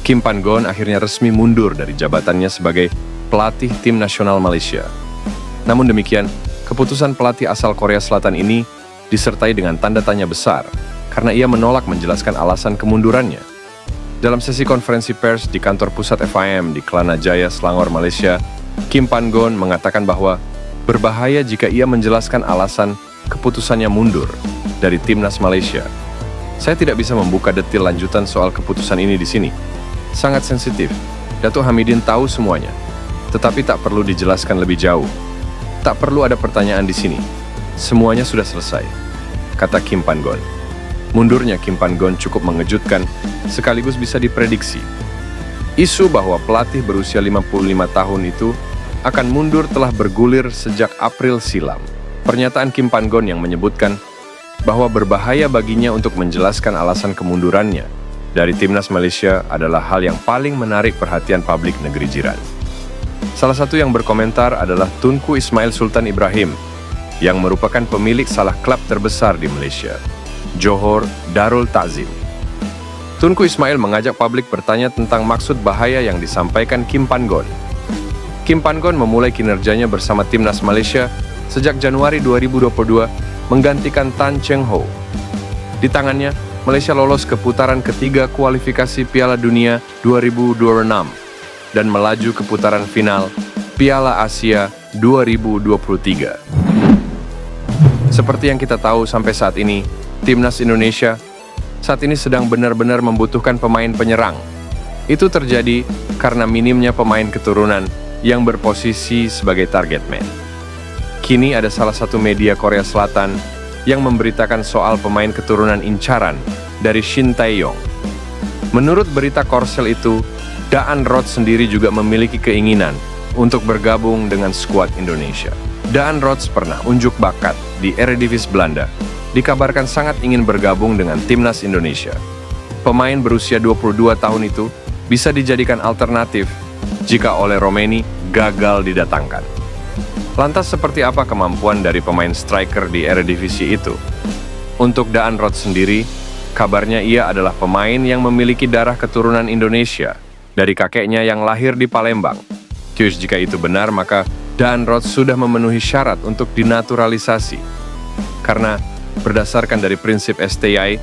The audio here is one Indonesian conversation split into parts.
Kim Pan-gon akhirnya resmi mundur dari jabatannya sebagai pelatih tim nasional Malaysia. Namun demikian, keputusan pelatih asal Korea Selatan ini disertai dengan tanda tanya besar karena ia menolak menjelaskan alasan kemundurannya. Dalam sesi konferensi pers di kantor pusat FIM di Kelana Jaya, Selangor, Malaysia, Kim Pan-gon mengatakan bahwa berbahaya jika ia menjelaskan alasan keputusannya mundur dari timnas Malaysia. Saya tidak bisa membuka detil lanjutan soal keputusan ini di sini. Sangat sensitif. Datuk Hamidin tahu semuanya, tetapi tak perlu dijelaskan lebih jauh. Tak perlu ada pertanyaan di sini. Semuanya sudah selesai, kata Kim Pan-gon. Mundurnya Kim Pan-gon cukup mengejutkan, sekaligus bisa diprediksi. Isu bahwa pelatih berusia 55 tahun itu akan mundur telah bergulir sejak April silam. Pernyataan Kim Pan-gon yang menyebutkan bahwa berbahaya baginya untuk menjelaskan alasan kemundurannya dari timnas Malaysia adalah hal yang paling menarik perhatian publik negeri jiran. Salah satu yang berkomentar adalah Tunku Ismail Sultan Ibrahim, yang merupakan pemilik salah klub terbesar di Malaysia, Johor Darul Ta'zim. Tunku Ismail mengajak publik bertanya tentang maksud bahaya yang disampaikan Kim Pan-gon. Kim Pan-gon memulai kinerjanya bersama timnas Malaysia sejak Januari 2022 menggantikan Tan Cheng Ho. Di tangannya, Malaysia lolos ke putaran ketiga kualifikasi Piala Dunia 2026 dan melaju ke putaran final Piala Asia 2023. Seperti yang kita tahu sampai saat ini, timnas Indonesia saat ini sedang benar-benar membutuhkan pemain penyerang. Itu terjadi karena minimnya pemain keturunan yang berposisi sebagai target man. Kini ada salah satu media Korea Selatan yang memberitakan soal pemain keturunan incaran dari Shin Tae-yong. Menurut berita Korsel itu, Daan Roth sendiri juga memiliki keinginan untuk bergabung dengan skuad Indonesia. Daan Roth pernah unjuk bakat di Eredivisie Belanda, dikabarkan sangat ingin bergabung dengan timnas Indonesia. Pemain berusia 22 tahun itu bisa dijadikan alternatif jika oleh Romeni gagal didatangkan. Lantas seperti apa kemampuan dari pemain striker di Eredivisie itu? Untuk Daan Roth sendiri, kabarnya ia adalah pemain yang memiliki darah keturunan Indonesia dari kakeknya yang lahir di Palembang. Jika itu benar, maka Daan Roth sudah memenuhi syarat untuk dinaturalisasi. Karena berdasarkan dari prinsip STI,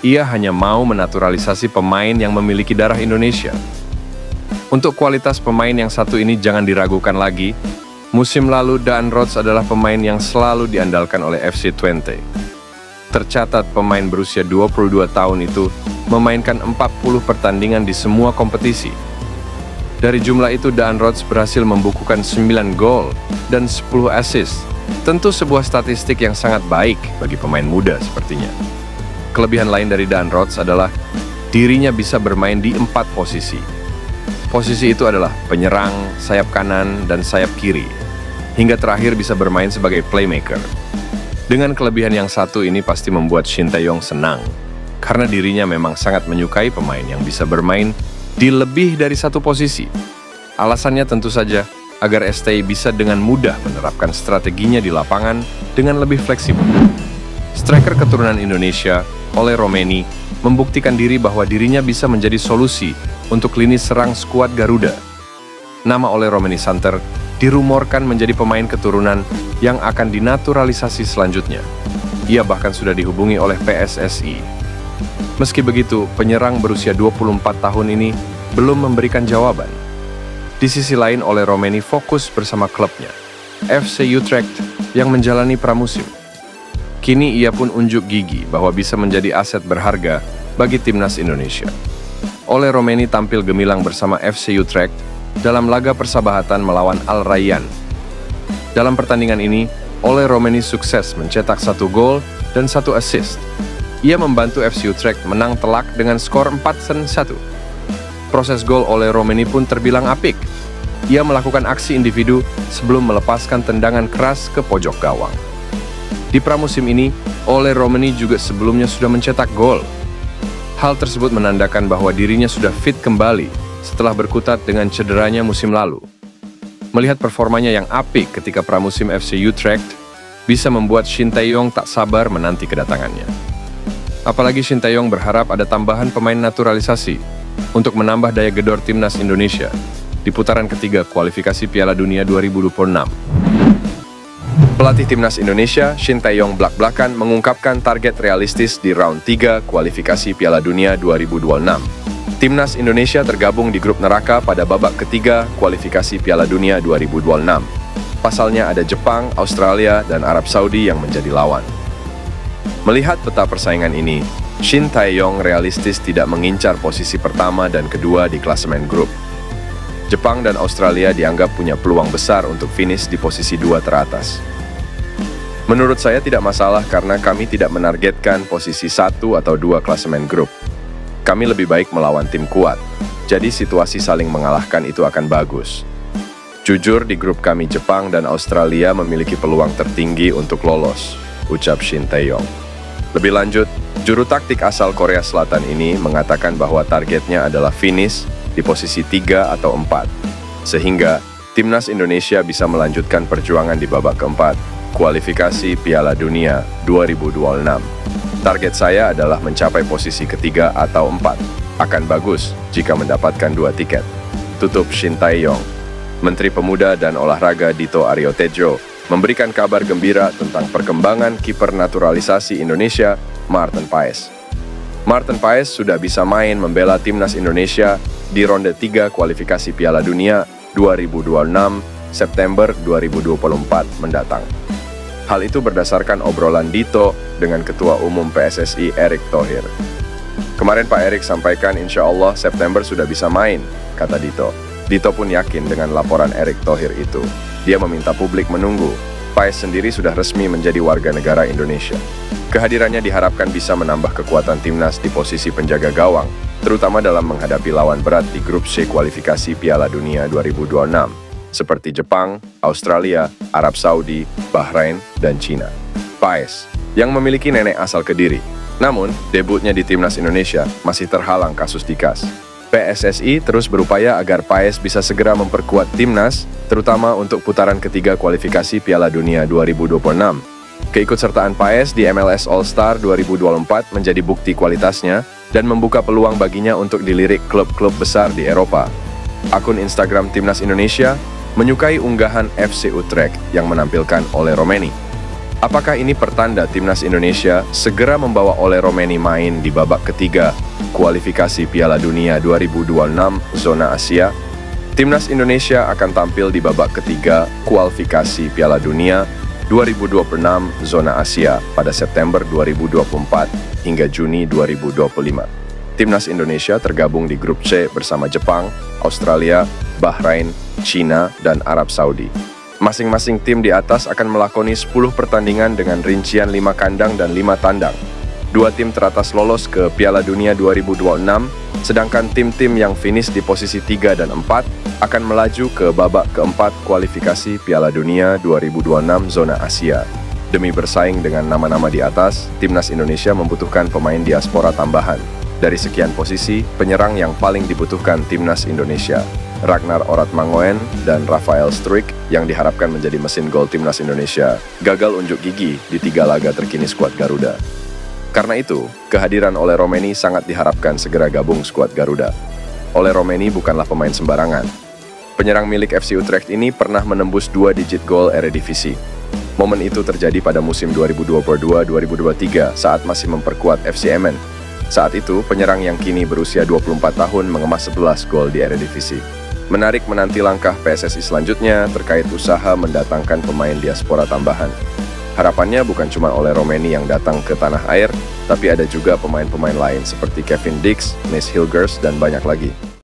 ia hanya mau menaturalisasi pemain yang memiliki darah Indonesia. Untuk kualitas pemain yang satu ini jangan diragukan lagi. Musim lalu, Daan Roth adalah pemain yang selalu diandalkan oleh FC Twente. Tercatat pemain berusia 22 tahun itu memainkan 40 pertandingan di semua kompetisi. Dari jumlah itu, Daan Roth berhasil membukukan 9 gol dan 10 assist. Tentu sebuah statistik yang sangat baik bagi pemain muda sepertinya. Kelebihan lain dari Daan Roth adalah dirinya bisa bermain di 4 posisi. Posisi itu adalah penyerang, sayap kanan, dan sayap kiri. Hingga terakhir bisa bermain sebagai playmaker. Dengan kelebihan yang satu ini pasti membuat Shin Tae-yong senang. Karena dirinya memang sangat menyukai pemain yang bisa bermain di lebih dari satu posisi. Alasannya tentu saja agar STI bisa dengan mudah menerapkan strateginya di lapangan dengan lebih fleksibel. Striker keturunan Indonesia, Ole Romeni, membuktikan diri bahwa dirinya bisa menjadi solusi untuk lini serang skuad Garuda. Nama Ole Romeni Santer dirumorkan menjadi pemain keturunan yang akan dinaturalisasi selanjutnya. Ia bahkan sudah dihubungi oleh PSSI. Meski begitu, penyerang berusia 24 tahun ini belum memberikan jawaban. Di sisi lain, Ole Romeni fokus bersama klubnya, FC Utrecht, yang menjalani pramusim. Kini ia pun unjuk gigi bahwa bisa menjadi aset berharga bagi timnas Indonesia. Ole Romeni tampil gemilang bersama FC Utrecht dalam laga persahabatan melawan Al Rayyan. Dalam pertandingan ini, Ole Romeni sukses mencetak 1 gol dan 1 assist. Ia membantu FC Utrecht menang telak dengan skor 4-1. Proses gol Ole Romeni pun terbilang apik. Ia melakukan aksi individu sebelum melepaskan tendangan keras ke pojok gawang. Di pramusim ini, Ole Romeni juga sebelumnya sudah mencetak gol. Hal tersebut menandakan bahwa dirinya sudah fit kembali setelah berkutat dengan cederanya musim lalu. Melihat performanya yang apik ketika pramusim FC Utrecht, bisa membuat Shin Tae-yong tak sabar menanti kedatangannya. Apalagi Shin Tae-yong berharap ada tambahan pemain naturalisasi untuk menambah daya gedor timnas Indonesia di putaran ketiga kualifikasi Piala Dunia 2026. Pelatih timnas Indonesia, Shin Tae-yong blak-blakan mengungkapkan target realistis di round 3 kualifikasi Piala Dunia 2026. Timnas Indonesia tergabung di grup neraka pada babak ketiga kualifikasi Piala Dunia 2026. Pasalnya ada Jepang, Australia, dan Arab Saudi yang menjadi lawan. Melihat peta persaingan ini, Shin Tae-yong realistis tidak mengincar posisi pertama dan kedua di klasemen grup. Jepang dan Australia dianggap punya peluang besar untuk finish di posisi 2 teratas. Menurut saya tidak masalah karena kami tidak menargetkan posisi 1 atau 2 klasemen grup. Kami lebih baik melawan tim kuat, jadi situasi saling mengalahkan itu akan bagus. Jujur di grup kami Jepang dan Australia memiliki peluang tertinggi untuk lolos, ucap Shin Tae-yong. Lebih lanjut, juru taktik asal Korea Selatan ini mengatakan bahwa targetnya adalah finish di posisi 3 atau 4, sehingga timnas Indonesia bisa melanjutkan perjuangan di babak keempat kualifikasi Piala Dunia 2026. Target saya adalah mencapai posisi ketiga atau 4. Akan bagus jika mendapatkan 2 tiket. Tutup Shin Tae-yong. Menteri Pemuda dan Olahraga Dito Aryo Tejo memberikan kabar gembira tentang perkembangan kiper naturalisasi Indonesia, Maarten Paes. Maarten Paes sudah bisa main membela timnas Indonesia di ronde 3 kualifikasi Piala Dunia 2026 September 2024 mendatang. Hal itu berdasarkan obrolan Dito dengan Ketua Umum PSSI Erick Thohir. Kemarin Pak Erick sampaikan insya Allah September sudah bisa main, kata Dito. Dito pun yakin dengan laporan Erick Thohir itu. Dia meminta publik menunggu. Paes sendiri sudah resmi menjadi warga negara Indonesia. Kehadirannya diharapkan bisa menambah kekuatan timnas di posisi penjaga gawang, terutama dalam menghadapi lawan berat di grup C kualifikasi Piala Dunia 2026. Seperti Jepang, Australia, Arab Saudi, Bahrain, dan Cina. Paes, yang memiliki nenek asal Kediri, namun debutnya di timnas Indonesia masih terhalang kasus dikas. PSSI terus berupaya agar Paes bisa segera memperkuat timnas, terutama untuk putaran ketiga kualifikasi Piala Dunia 2026. Keikutsertaan Paes di MLS All-Star 2024 menjadi bukti kualitasnya dan membuka peluang baginya untuk dilirik klub-klub besar di Eropa. Akun Instagram Timnas Indonesia menyukai unggahan FC Utrecht yang menampilkan Ole Romeni. Apakah ini pertanda timnas Indonesia segera membawa Ole Romeni main di babak ketiga kualifikasi Piala Dunia 2026 zona Asia? Timnas Indonesia akan tampil di babak ketiga kualifikasi Piala Dunia 2026 zona Asia pada September 2024 hingga Juni 2025. Timnas Indonesia tergabung di grup C bersama Jepang, Australia, Bahrain, Cina, dan Arab Saudi. Masing-masing tim di atas akan melakoni 10 pertandingan dengan rincian 5 kandang dan 5 tandang. 2 tim teratas lolos ke Piala Dunia 2026, sedangkan tim-tim yang finish di posisi 3 dan 4 akan melaju ke babak keempat kualifikasi Piala Dunia 2026 zona Asia. Demi bersaing dengan nama-nama di atas, timnas Indonesia membutuhkan pemain diaspora tambahan. Dari sekian posisi, penyerang yang paling dibutuhkan timnas Indonesia, Ragnar Oratmangoen dan Rafael Struijk yang diharapkan menjadi mesin gol timnas Indonesia, gagal unjuk gigi di 3 laga terkini skuad Garuda. Karena itu, kehadiran Ole Romeni sangat diharapkan segera gabung skuad Garuda. Ole Romeni bukanlah pemain sembarangan. Penyerang milik FC Utrecht ini pernah menembus 2 digit gol Eredivisie. Momen itu terjadi pada musim 2022-2023 saat masih memperkuat FC Emmen. Saat itu, penyerang yang kini berusia 24 tahun mengemas 11 gol di Eredivisie. Menarik menanti langkah PSSI selanjutnya terkait usaha mendatangkan pemain diaspora tambahan. Harapannya bukan cuma Ole Romeni yang datang ke tanah air, tapi ada juga pemain-pemain lain seperti Kevin Dix, Mace Hilgers, dan banyak lagi.